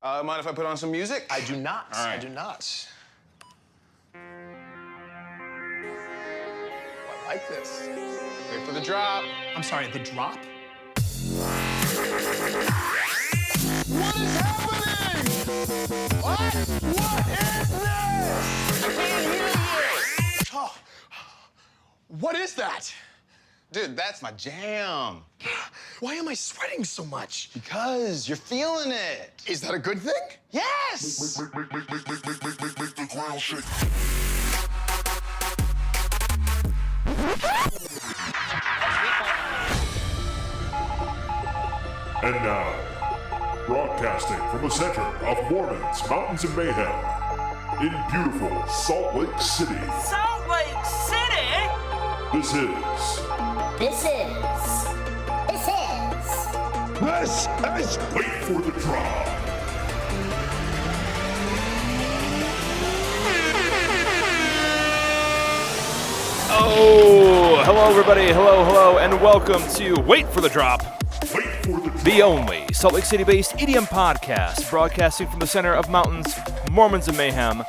Mind if I put on some music? I do not. All right. I do not. I like this. Wait for the drop. I'm sorry, the drop? What is happening? What is this? I can't hear you. Oh, what is that? Dude, that's my jam. Why am I sweating so much? Because you're feeling it. Is that a good thing? Yes! Make the ground shake. And now, broadcasting from the center of Mormons, Mountains, and Mayhem, in beautiful Salt Lake City. Salt Lake City? This is Wait for the Drop. Oh, hello everybody, hello, and welcome to Wait for the Drop, Wait for the Drop. the only Salt Lake City-based EDM podcast, broadcasting from the center of mountains, Mormons, and Mayhem.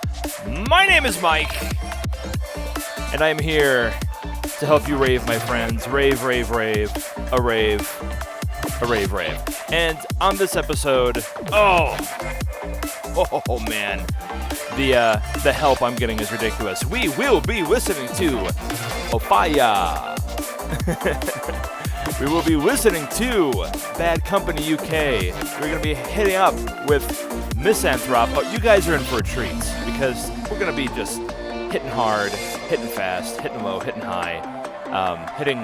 My name is Mike, and I am here to help you rave, my friends. Rave, rave, rave, a rave, a rave, rave. And on this episode, oh man, the help I'm getting is ridiculous. We will be listening to Ofaya. We will be listening to Bad Company UK. We're going to be hitting up with Misanthrop. Oh, you guys are in for a treat because we're going to be just hitting hard, hitting fast, hitting low, hitting high, hitting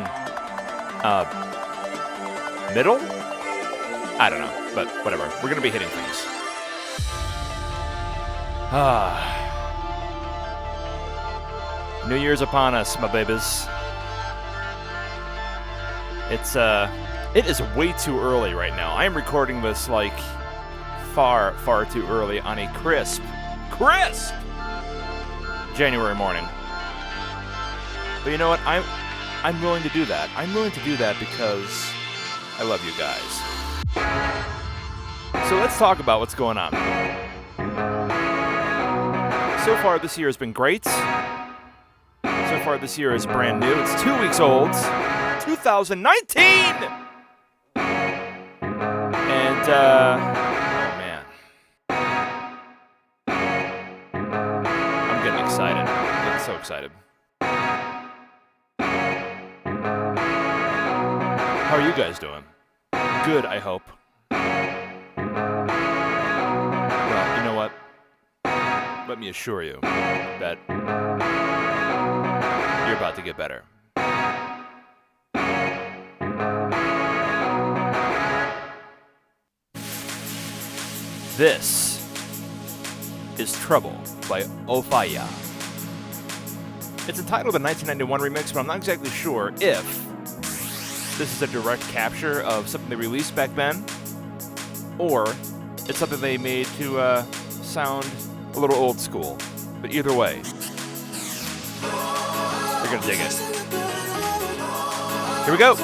middle? I don't know, but whatever. We're going to be hitting things. New Year's upon us, my babies. It is way too early right now. I am recording this like far too early on a crisp January morning. But you know what? I'm willing to do that. I'm willing to do that because I love you guys. So let's talk about what's going on. So far this year has been great. So far this year is brand new. It's 2 weeks old. 2019! And, oh man. I'm getting excited. I'm getting so excited. How are you guys doing? Good, I hope. Well, you know what? Let me assure you that you're about to get better. This is Trouble by Ofaya. It's entitled a 1991 remix, but I'm not exactly sure if this is a direct capture of something they released back then, or it's something they made to sound a little old school. But either way, you're gonna dig it. Here we go.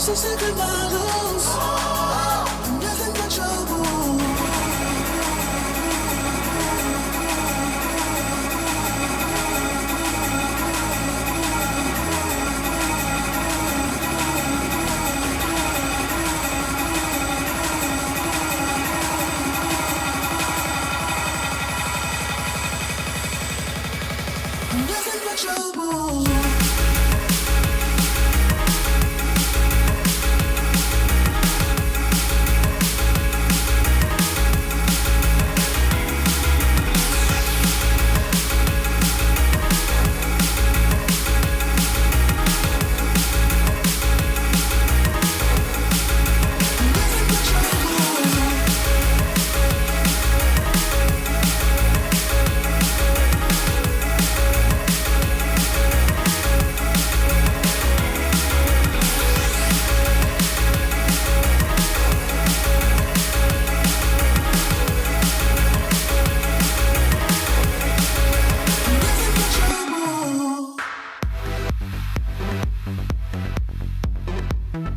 so sick of models. I'm nothing but trouble. I'm nothing but trouble.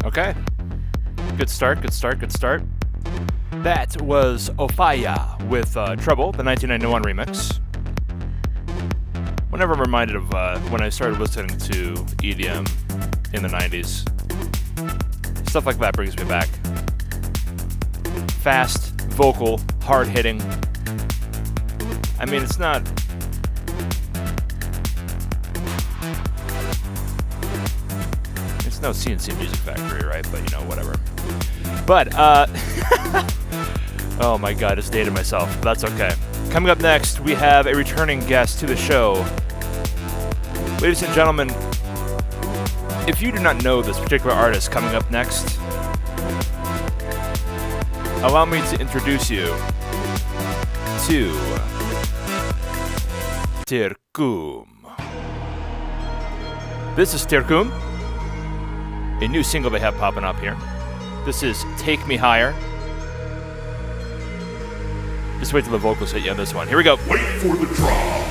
Okay. Good start, good start, good start. That was Ofaya with Trouble, the 1991 remix. Whenever I'm reminded of when I started listening to EDM in the 90s, stuff like that brings me back. Fast, vocal, hard-hitting. I mean, it's not... It's no CNC Music Factory, right? But, you know, whatever. But, oh my god, I just dated myself. That's okay. Coming up next, we have a returning guest to the show. Ladies and gentlemen, if you do not know this particular artist coming up next, allow me to introduce you to Tirkum. This is Tirkum, a new single they have popping up here. This is Take Me Higher. Just wait till the vocals hit you on this one. Here we go. Wait for the drop.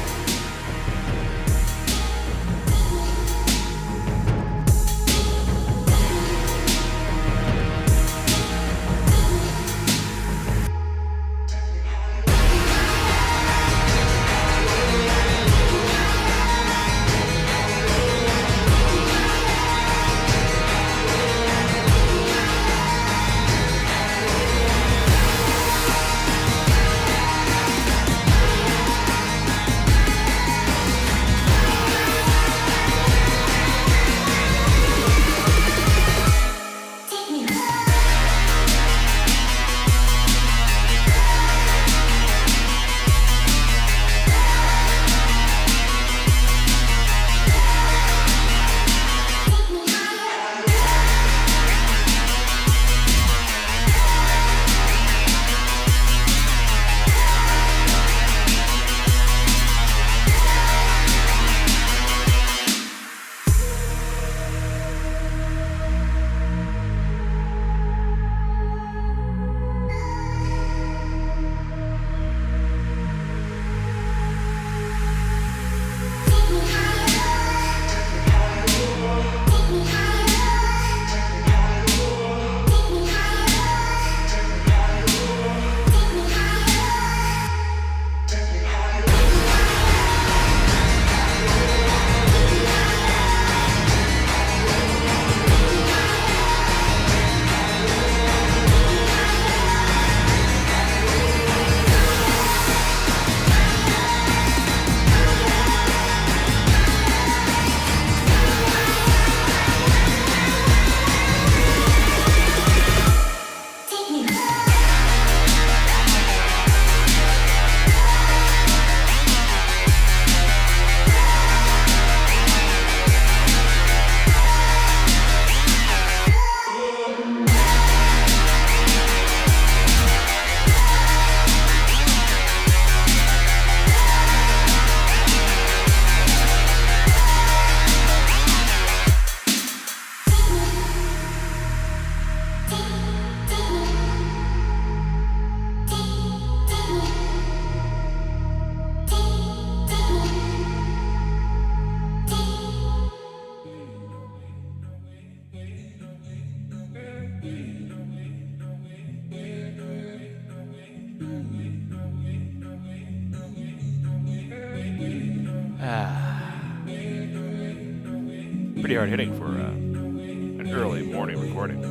Pretty hard hitting for an early morning recording.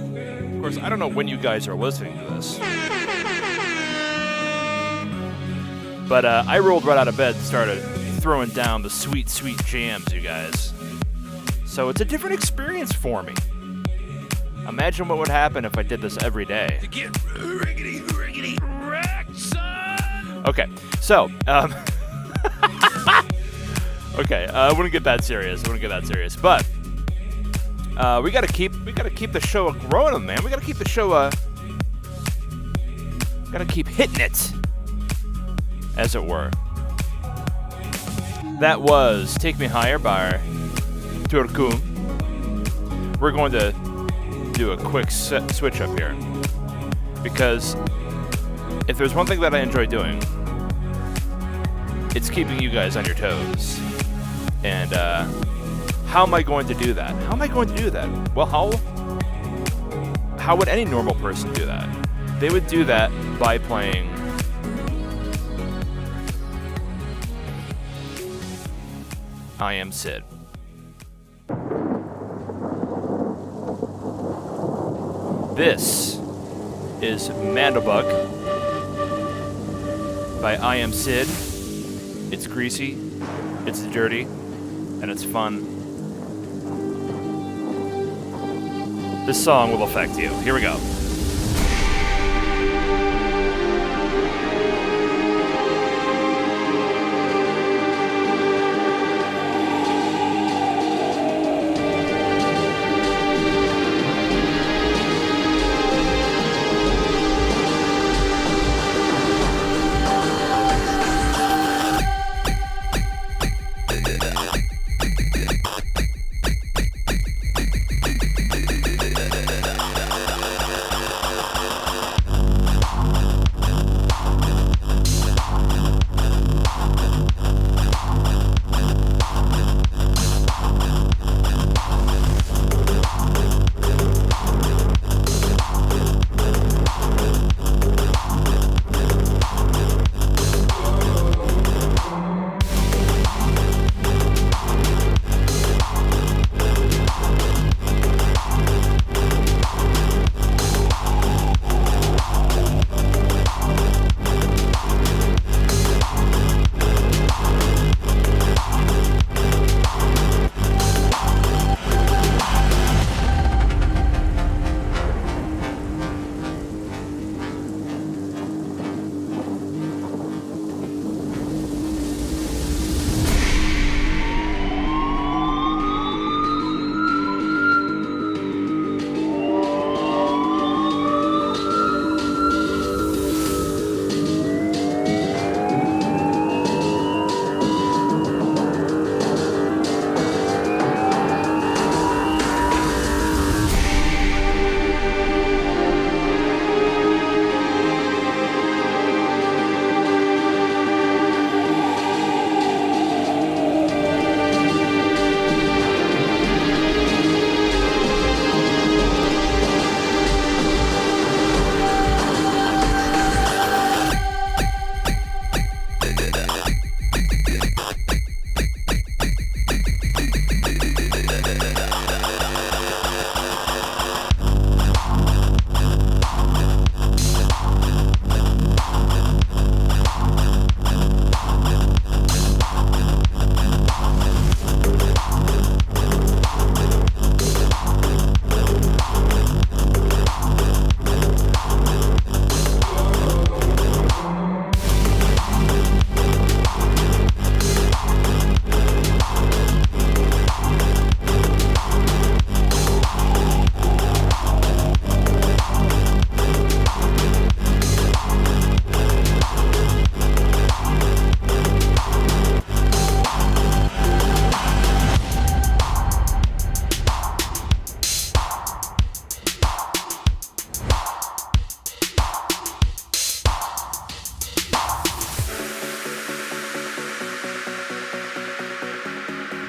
Of course, I don't know when you guys are listening to this. But I rolled right out of bed and started throwing down the sweet, sweet jams, you guys. So it's a different experience for me. Imagine what would happen if I did this every day. Okay, so, okay, I wouldn't get that serious. But we gotta keep the show growing, man. We gotta keep the show gotta keep hitting it, as it were. That was Take Me Higher by Turkum. We're going to do a quick switch up here, because if there's one thing that I enjoy doing, it's keeping you guys on your toes. And how am I going to do that? Well, how would any normal person do that? They would do that by playing I Am Sid. This is Mandlebug by I Am Sid. It's greasy, it's dirty, and it's fun. This song will affect you. Here we go.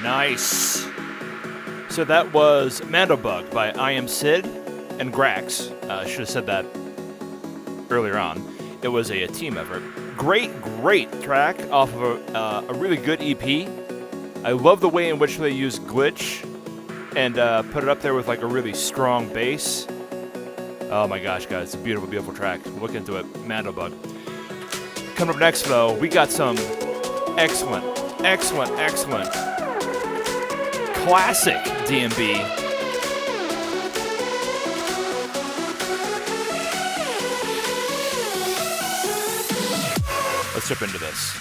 Nice. So that was Mandlebug by I Am Sid and Grax. Should have said that earlier on. It was a team effort. Great track off of a really good EP. I love the way in which they use glitch and put it up there with like a really strong bass. Oh my gosh, guys, it's a beautiful, beautiful track. Look into it, Mandelbug. Coming up next, though, we got some excellent classic D&B. Let's jump into this.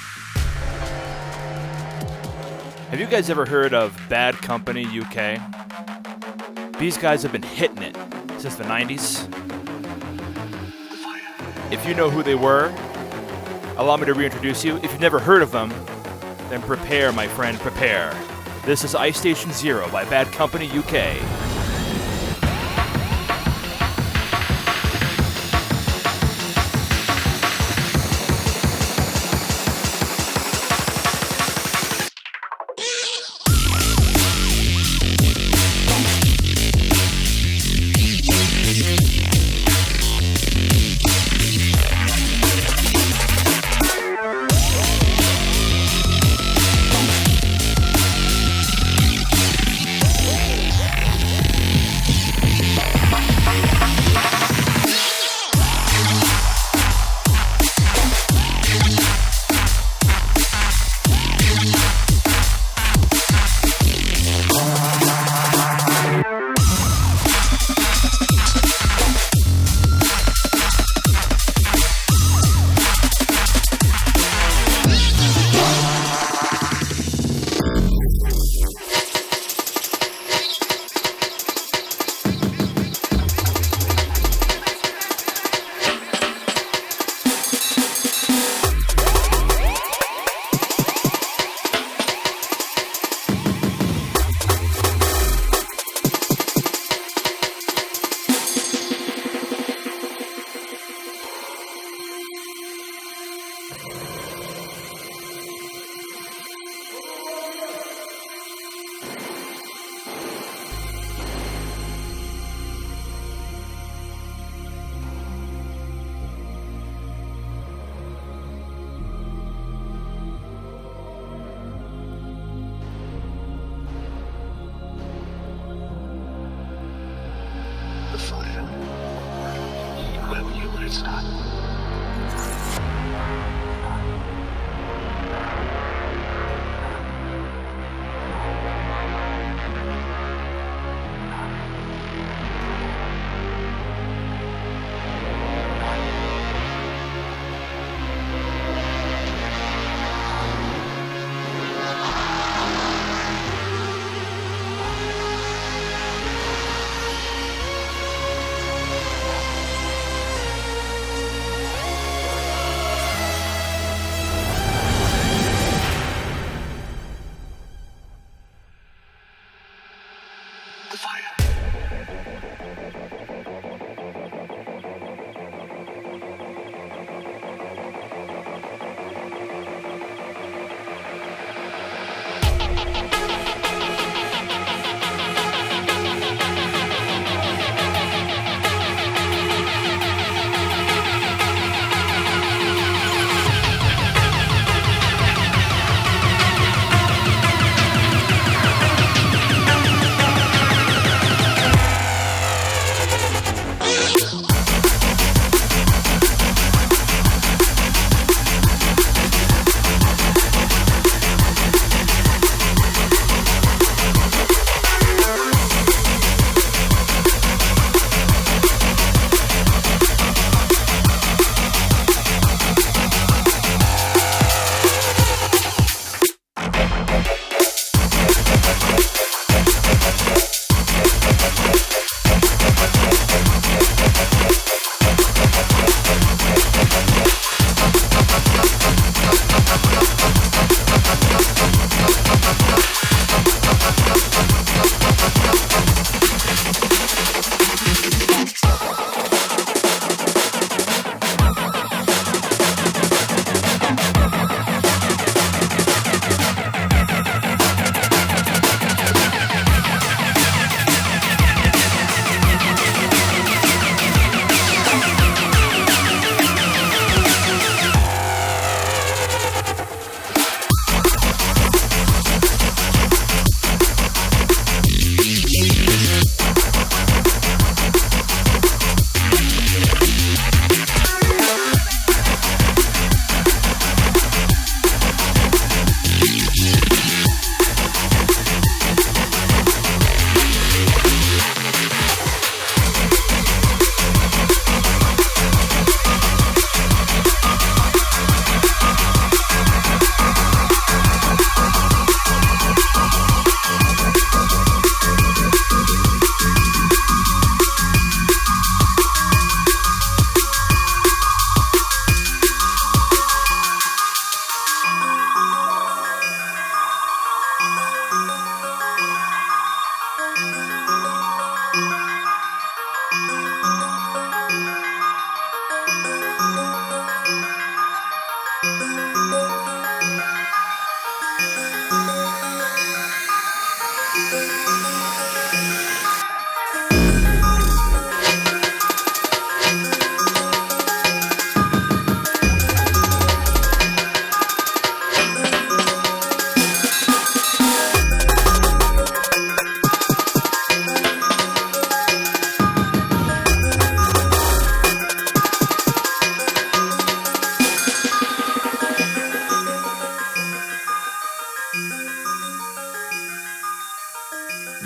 Have you guys ever heard of Bad Company UK? These guys have been hitting it since the 90s. If you know who they were, allow me to reintroduce you. If you've never heard of them, then prepare, my friend, prepare. This is Ice Station Zero by Bad Company UK.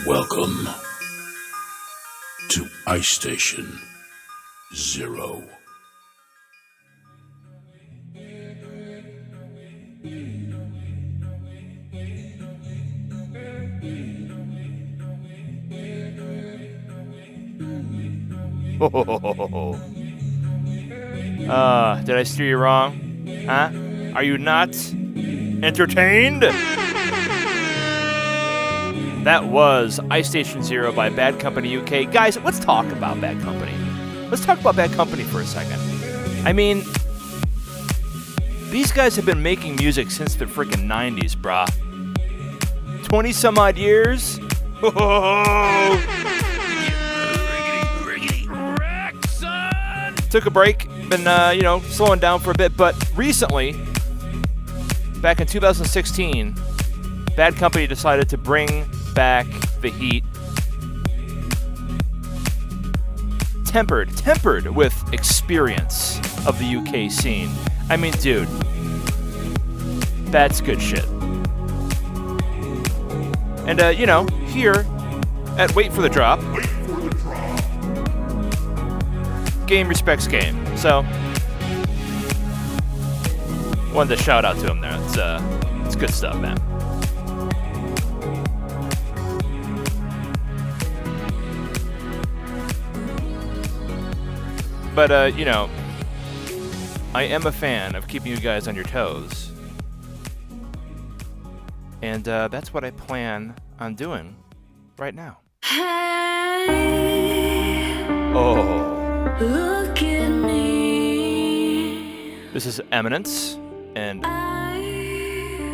Welcome to Ice Station Zero. Did I steer you wrong? Huh? Are you not entertained? That was Ice Station Zero by Bad Company UK. Guys, let's talk about Bad Company. Let's talk about Bad Company for a second. I mean, these guys have been making music since the freaking 90s, brah. 20 some odd years? Took a break, been, slowing down for a bit, but recently, back in 2016, Bad Company decided to bring back the heat. Tempered with experience of the UK scene. I mean, dude, that's good shit. And, here at Wait for the Drop, game respects game. So, wanted to shout out to him there. It's good stuff, man. But, I am a fan of keeping you guys on your toes. And that's what I plan on doing right now. Oh. Look at me. This is Eminence and I've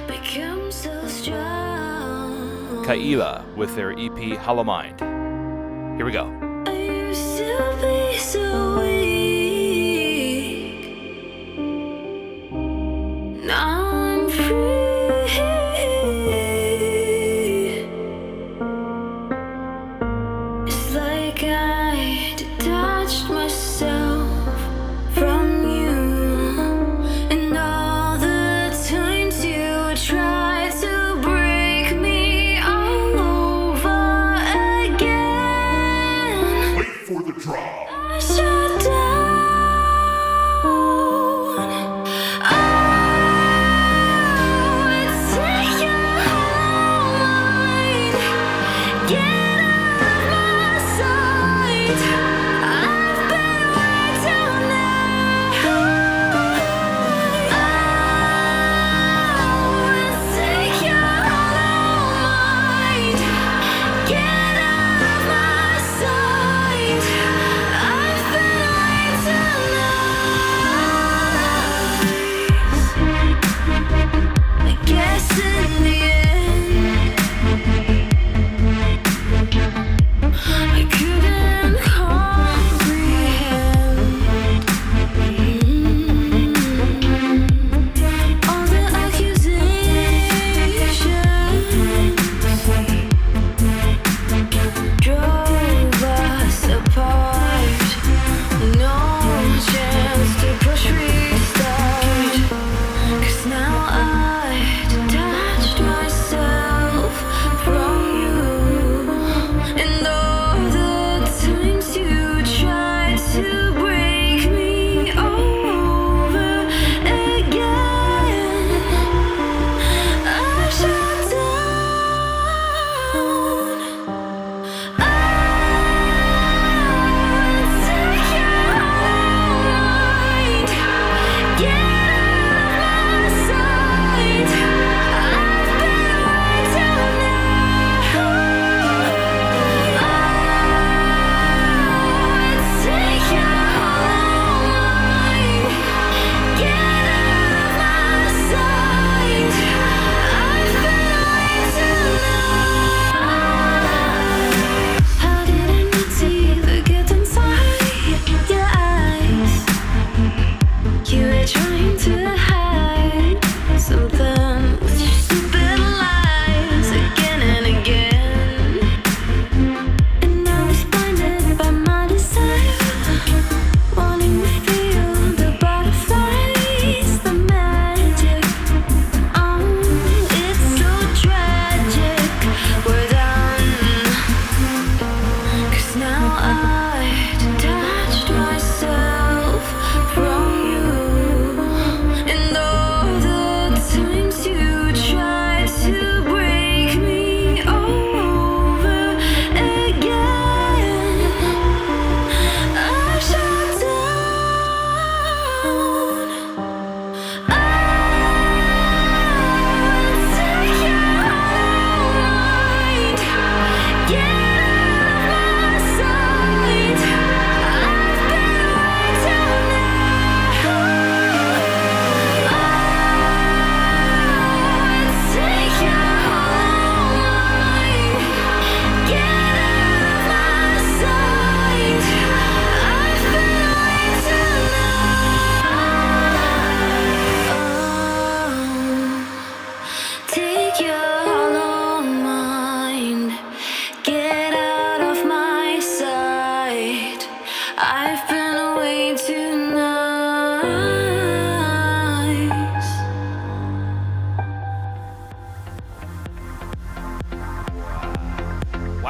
become so strong. Kaila with their EP Hollow Mind. Here we go. I used to be so weak. Now I'm free. It's like I detached myself from you, and all the times you tried to break me all over again.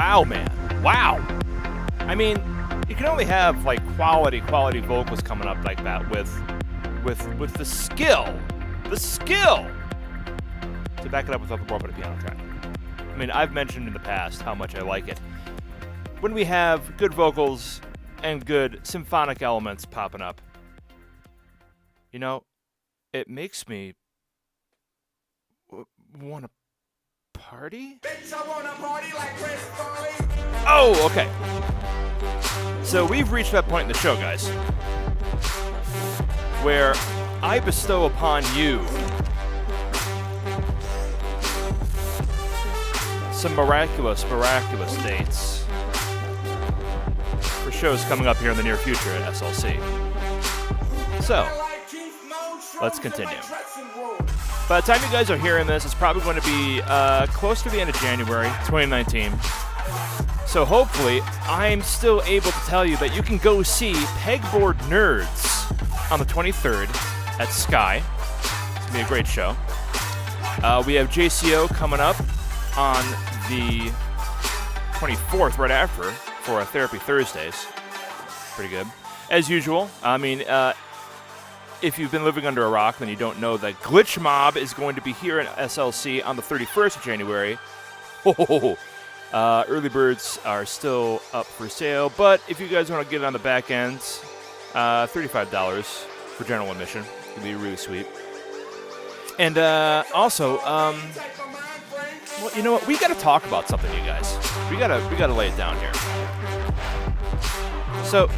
Wow, man. Wow. I mean, you can only have like quality vocals coming up like that with the skill to back it up with nothing more but a piano track. I mean, I've mentioned in the past how much I like it. When we have good vocals and good symphonic elements popping up, you know, it makes me want to party? Bitch, I wanna party like Chris Farley. Oh, okay. So we've reached that point in the show, guys, where I bestow upon you some miraculous dates for shows coming up here in the near future at SLC. So, let's continue. By the time you guys are hearing this, it's probably going to be close to the end of January 2019. So hopefully, I'm still able to tell you that you can go see Pegboard Nerds on the 23rd at Sky. It's going to be a great show. We have JCO coming up on the 24th, right after, for Therapy Thursdays. Pretty good. As usual, I mean, if you've been living under a rock, then you don't know that Glitch Mob is going to be here at SLC on the 31st of January. Early birds are still up for sale, but if you guys want to get it on the back end, $35 for general admission. It'll be really sweet. And also, well, you know what? We got to talk about something, you guys. We gotta lay it down here. So,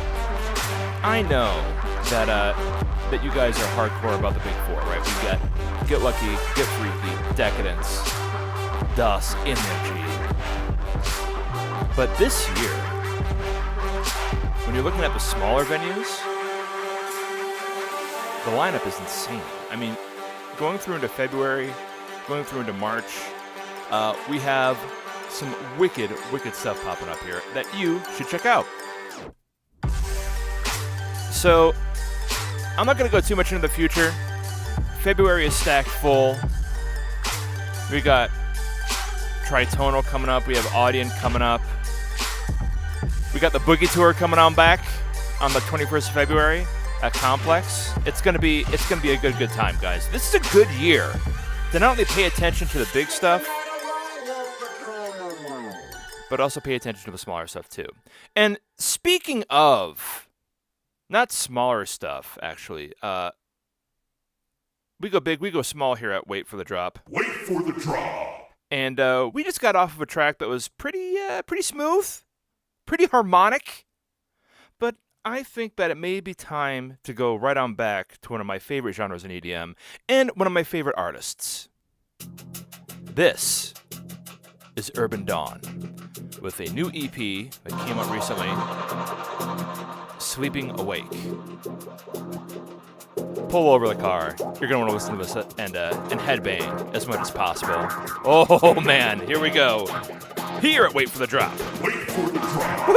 I know that you guys are hardcore about the Big Four, right? We got Get Lucky, Get Freaky, Decadence, Das Energy. But this year, when you're looking at the smaller venues, the lineup is insane. I mean, going through into February, going through into March, we have some wicked stuff popping up here that you should check out. So, I'm not going to go too much into the future. February is stacked full. We got Tritonal coming up. We have Audien coming up. We got the Boogie Tour coming on back on the 21st of February at Complex. It's gonna be a good time, guys. This is a good year to not only pay attention to the big stuff, but also pay attention to the smaller stuff too. And speaking of not smaller stuff, actually, we go big, we go small here at Wait for the Drop. Wait for the Drop. And we just got off of a track that was pretty smooth, pretty harmonic, but I think that it may be time to go right on back to one of my favorite genres in EDM and one of my favorite artists. This is Urban Dawn with a new EP that came out recently, Sleeping Awake. Pull over the car. You're going to want to listen to this and headbang as much as possible. Oh, man. Here we go. Here at Wait for the Drop. Wait for the Drop. Woo!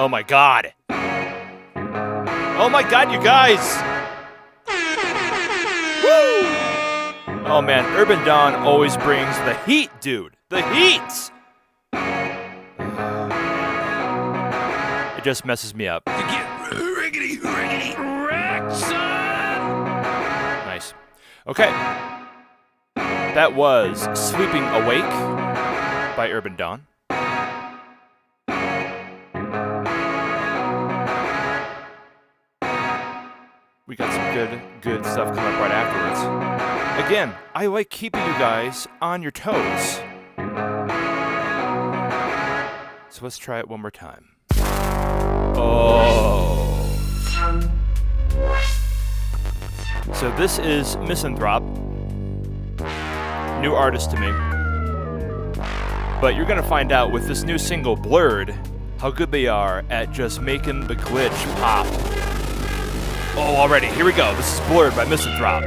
Oh my god. Oh my god, you guys! Woo! Oh man, Urban Dawn always brings the heat, dude. The heat! It just messes me up. Riggedy wrecked, son! Nice. Okay. That was Sleeping Awake by Urban Dawn. We got some good stuff coming up right afterwards. Again, I like keeping you guys on your toes. So let's try it one more time. Oh. So this is Misanthrop. New artist to me. But you're going to find out with this new single, Blurred, how good they are at just making the glitch pop. Oh, already. Here we go. This is Blurred by Misanthrop.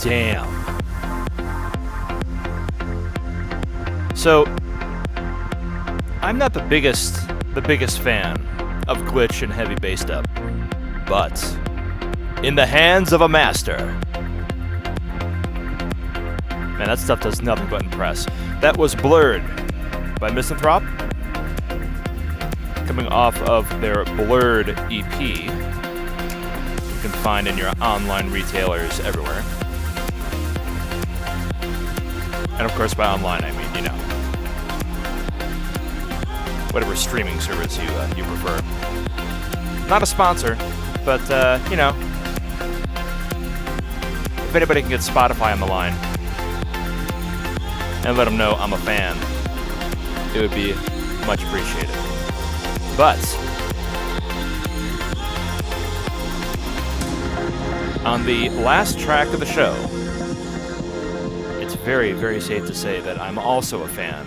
Damn. So, I'm not the biggest fan of glitch and heavy bass dub, but in the hands of a master, man, that stuff does nothing but impress. That was Blurred by Misanthrope, coming off of their Blurred EP. You can find in your online retailers everywhere. And of course, by online, I mean, you know, whatever streaming service you prefer. Not a sponsor, but, you know, if anybody can get Spotify on the line and let them know I'm a fan, it would be much appreciated. But on the last track of the show, it's very, very safe to say that I'm also a fan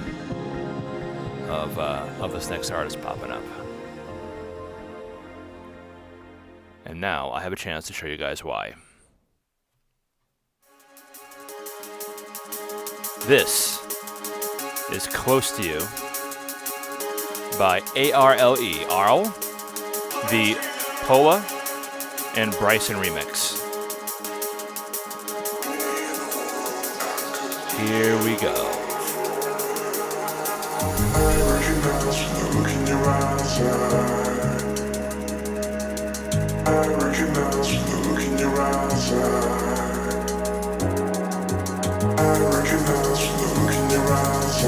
of this next artist popping up. And now I have a chance to show you guys why. This is Close to You by ARLE, Arl, the Pola and Bryson remix. Here we go. I recognize the look in your eyes. I recognize the look in your eyes. I recognize the look in your eyes.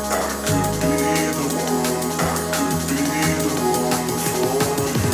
I could be the one. I could be the one for you.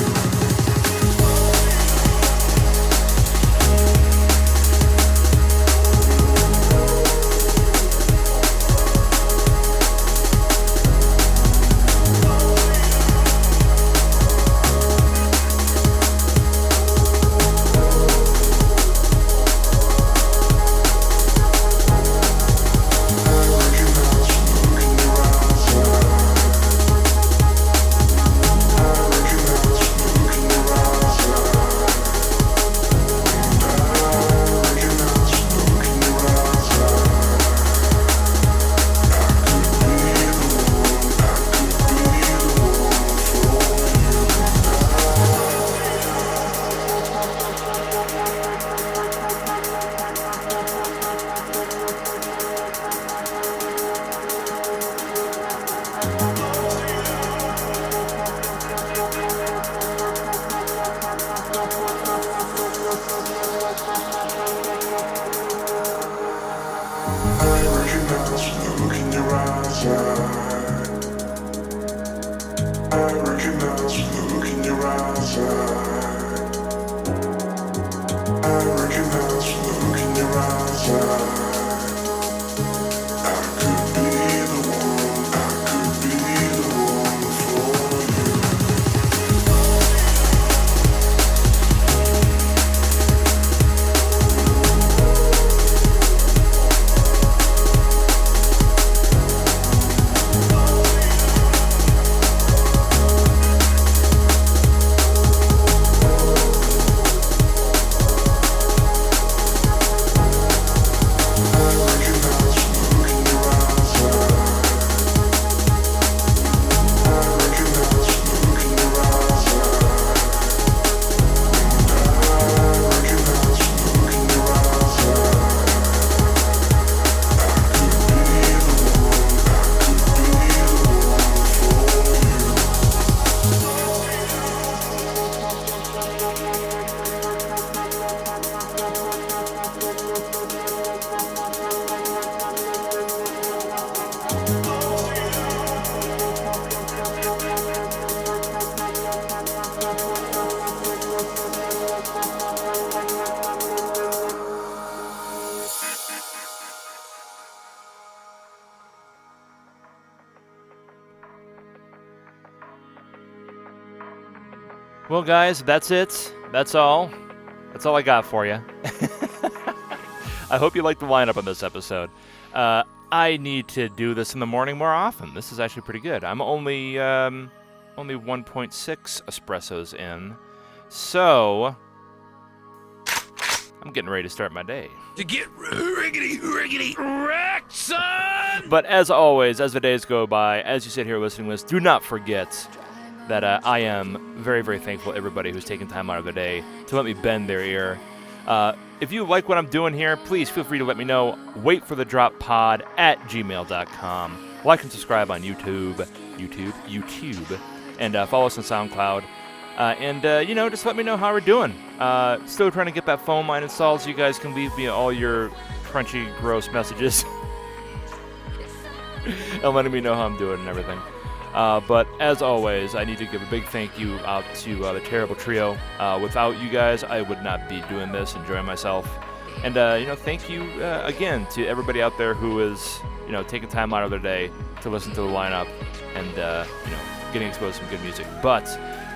Well, guys, that's it. That's all. That's all I got for you. I hope you liked the lineup on this episode. I need to do this in the morning more often. This is actually pretty good. I'm only 1.6 espressos in, so I'm getting ready to start my day. To get riggedy wrecked, son! But as always, as the days go by, as you sit here listening to this, do not forget that I am very, very thankful to everybody who's taken time out of their day to let me bend their ear. if you like what I'm doing here, please feel free to let me know. waitforthedroppod@gmail.com. Like and subscribe on YouTube, and follow us on SoundCloud. Just let me know how we're doing. Still trying to get that phone line installed so you guys can leave me all your crunchy, gross messages. And letting me know how I'm doing and everything. But as always, I need to give a big thank you out to the Terrible Trio. Without you guys, I would not be doing this, enjoying myself. And, thank you again to everybody out there who is, taking time out of their day to listen to the lineup and, getting exposed to some good music. But,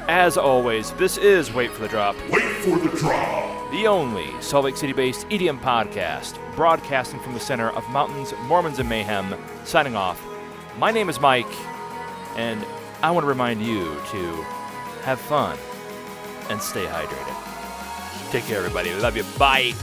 as always, this is Wait for the Drop. Wait for the drop. The only Salt Lake City-based EDM podcast, broadcasting from the center of mountains, Mormons, and mayhem. Signing off. My name is Mike. And I want to remind you to have fun and stay hydrated. Take care, everybody. We love you. Bye.